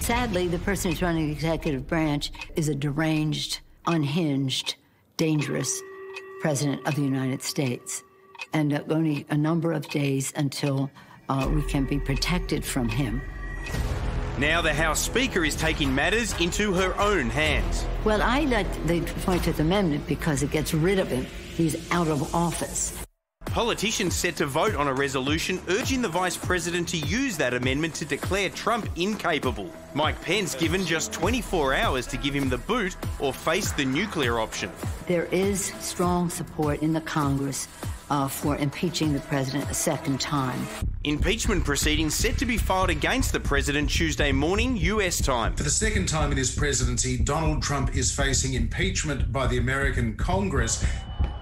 Sadly, the person who's running the executive branch is a deranged, unhinged, dangerous president of the United States. And only a number of days until we can be protected from him. Now the House Speaker is taking matters into her own hands. Well, I like the 25th Amendment because it gets rid of him. He's out of office. Politicians set to vote on a resolution urging the Vice President to use that amendment to declare Trump incapable. Mike Pence given just 24 hours to give him the boot or face the nuclear option. There is strong support in the Congress for impeaching the president a second time. Impeachment proceedings set to be filed against the president Tuesday morning, US time. For the second time in his presidency, Donald Trump is facing impeachment by the American Congress.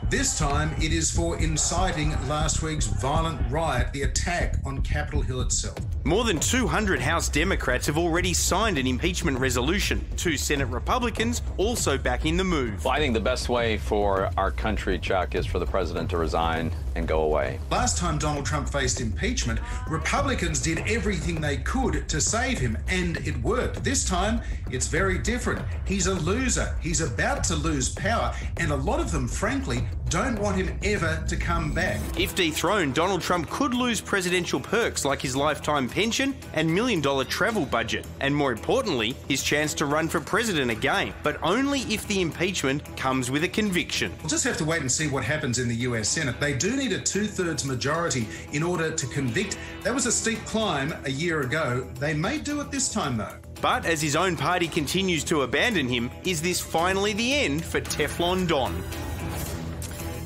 This time, it is for inciting last week's violent riot, the attack on Capitol Hill itself. More than 200 House Democrats have already signed an impeachment resolution. 2 Senate Republicans also backing the move. Well, I think the best way for our country, Chuck, is for the president to resign and go away. Last time Donald Trump faced impeachment, Republicans did everything they could to save him, and it worked. This time, it's very different. He's a loser. He's about to lose power, and a lot of them, frankly, don't want him ever to come back. If dethroned, Donald Trump could lose presidential perks like his lifetime pension and $1 million travel budget, and more importantly, his chance to run for president again, but only if the impeachment comes with a conviction. We'll just have to wait and see what happens in the US Senate. They do need a 2/3 majority in order to convict. That was a steep climb a year ago. They may do it this time, though. But as his own party continues to abandon him, is this finally the end for Teflon Don?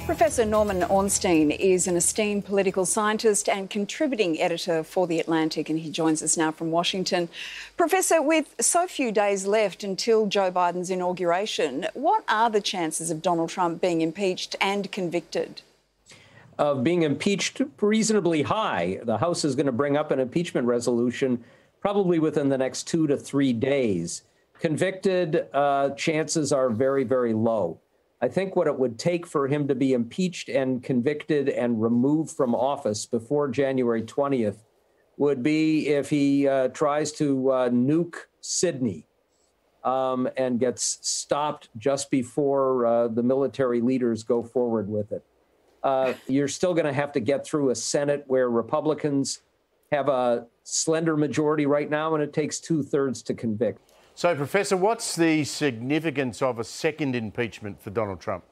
Professor Norman Ornstein is an esteemed political scientist and contributing editor for The Atlantic, and he joins us now from Washington. Professor, with so few days left until Joe Biden's inauguration, what are the chances of Donald Trump being impeached and convicted? Of being impeached reasonably high. The House is going to bring up an impeachment resolution probably within the next 2 to 3 days. Convicted, chances are very, very low. I think what it would take for him to be impeached and convicted and removed from office before January 20th would be if he tries to nuke Sydney and gets stopped just before the military leaders go forward with it. You're still going to have to get through a Senate where Republicans have a slender majority right now, and it takes 2/3 to convict. So, Professor, what's the significance of a second impeachment for Donald Trump?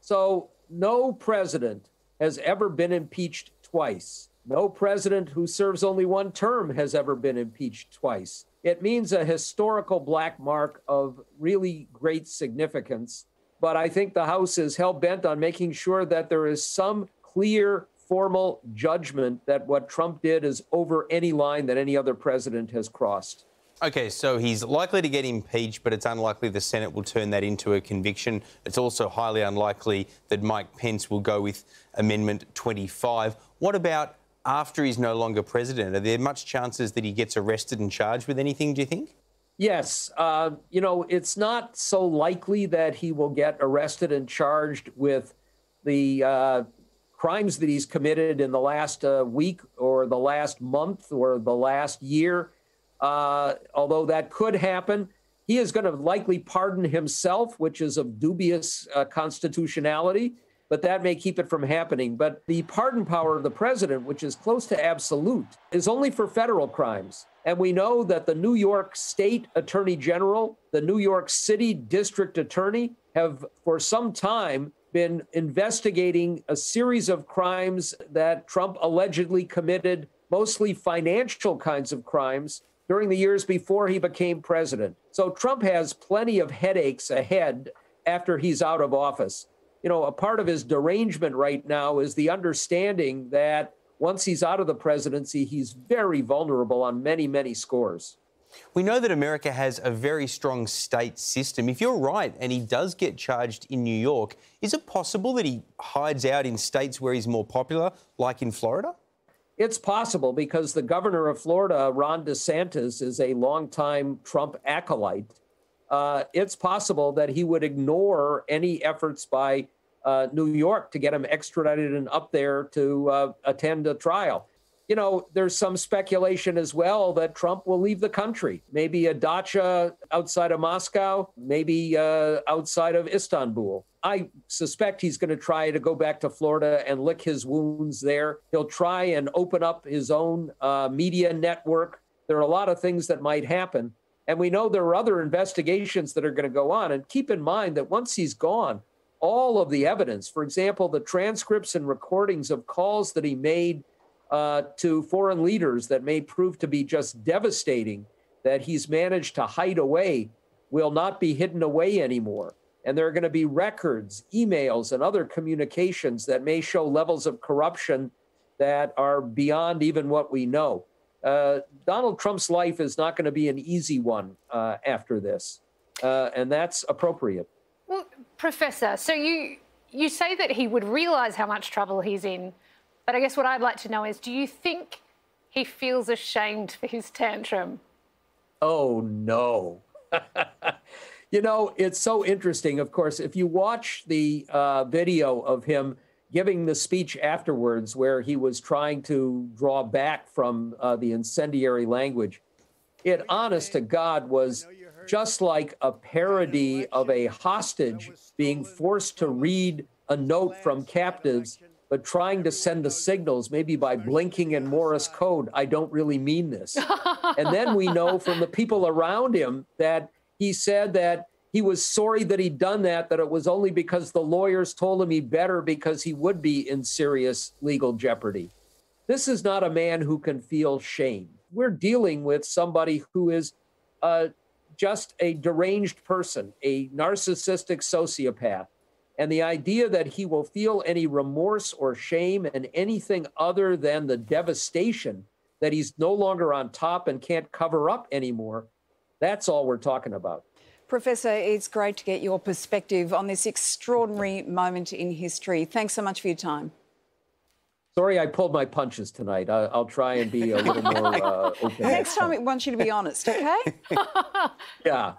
So, no president has ever been impeached twice. No president who serves only one term has ever been impeached twice. It means a historical black mark of really great significance. But I think the House is hell-bent on making sure that there is some clear, formal judgment that what Trump did is over any line that any other president has crossed. Okay, so he's likely to get impeached, but it's unlikely the Senate will turn that into a conviction. It's also highly unlikely that Mike Pence will go with Amendment 25. What about after he's no longer president? Are there much chances that he gets arrested and charged with anything, do you think? Yes. It's not so likely that he will get arrested and charged with the crimes that he's committed in the last week or the last month or the last year. Although that could happen, he is going to likely pardon himself, which is of dubious constitutionality, but that may keep it from happening. But the pardon power of the president, which is close to absolute, is only for federal crimes. And we know that the New York State Attorney General, the New York City District Attorney have for some time been investigating a series of crimes that Trump allegedly committed, mostly financial kinds of crimes, during the years before he became president. So Trump has plenty of headaches ahead after he's out of office. You know, a part of his derangement right now is the understanding that once he's out of the presidency, he's very vulnerable on many, many scores. We know that America has a very strong state system. If you're right and he does get charged in New York, is it possible that he hides out in states where he's more popular, like in Florida? It's possible because the governor of Florida, Ron DeSantis, is a longtime Trump acolyte. It's possible that he would ignore any efforts by New York to get him extradited and up there to attend a trial. you know, there's some speculation as well that Trump will leave the country. Maybe a dacha outside of Moscow, maybe outside of Istanbul. I suspect he's going to try to go back to Florida and lick his wounds there. He'll try and open up his own media network. There are a lot of things that might happen. And we know there are other investigations that are going to go on. And keep in mind that once he's gone, all of the evidence, for example, the transcripts and recordings of calls that he made to foreign leaders that may prove to be just devastating, that he's managed to hide away, will not be hidden away anymore. And there are going to be records, emails, and other communications that may show levels of corruption that are beyond even what we know. Donald Trump's life is not going to be an easy one after this, and that's appropriate. Well, Professor, so you say that he would realise how much trouble he's in, but I guess what I'd like to know is, do you think he feels ashamed for his tantrum? Oh, no. You know, it's so interesting. Of course, if you watch the video of him giving the speech afterwards where he was trying to draw back from the incendiary language, it, honest to God, was just like a parody of a hostage being forced to read a note from captives, but trying to send the signals, maybe by blinking in Morse code, I don't really mean this. And then we know from the people around him that he said that he was sorry that he'd done that it was only because the lawyers told him he better because he would be in serious legal jeopardy. This is not a man who can feel shame. We're dealing with somebody who is just a deranged person, a narcissistic sociopath. And the idea that he will feel any remorse or shame and anything other than the devastation that he's no longer on top and can't cover up anymore, that's all we're talking about. Professor, it's great to get your perspective on this extraordinary moment in history. Thanks so much for your time. Sorry I pulled my punches tonight. I'll try and be a little more open. Next time, I want you to be honest, OK? Yeah.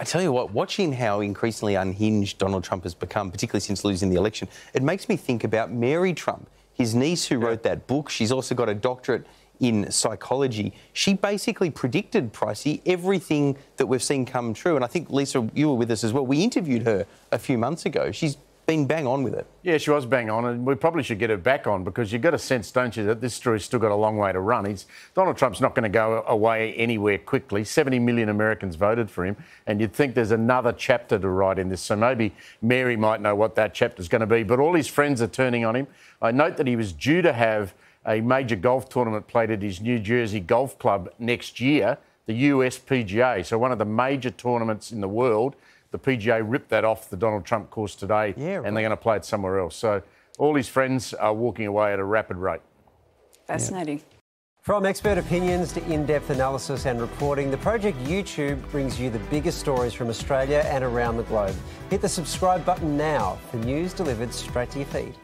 I tell you what, watching how increasingly unhinged Donald Trump has become, particularly since losing the election, it makes me think about Mary Trump, his niece who wrote that book. She's also got a doctorate in psychology. She basically predicted, Pricey, everything that we've seen come true. And I think, Lisa, you were with us as well. We interviewed her a few months ago. She's been bang on with it. Yeah, she was bang on, and we probably should get her back on because you've got a sense, don't you, that this story's still got a long way to run. Donald Trump's not going to go away anywhere quickly. 70 million Americans voted for him, and you'd think there's another chapter to write in this. So maybe Mary might know what that chapter's going to be. But all his friends are turning on him. I note that he was due to have a major golf tournament played at his New Jersey golf club next year, the US PGA. So one of the major tournaments in the world. The PGA ripped that off the Donald Trump course today, and they're going to play it somewhere else. So all his friends are walking away at a rapid rate. Fascinating. Yeah. From expert opinions to in-depth analysis and reporting, the Project YouTube brings you the biggest stories from Australia and around the globe. Hit the subscribe button now for news delivered straight to your feed.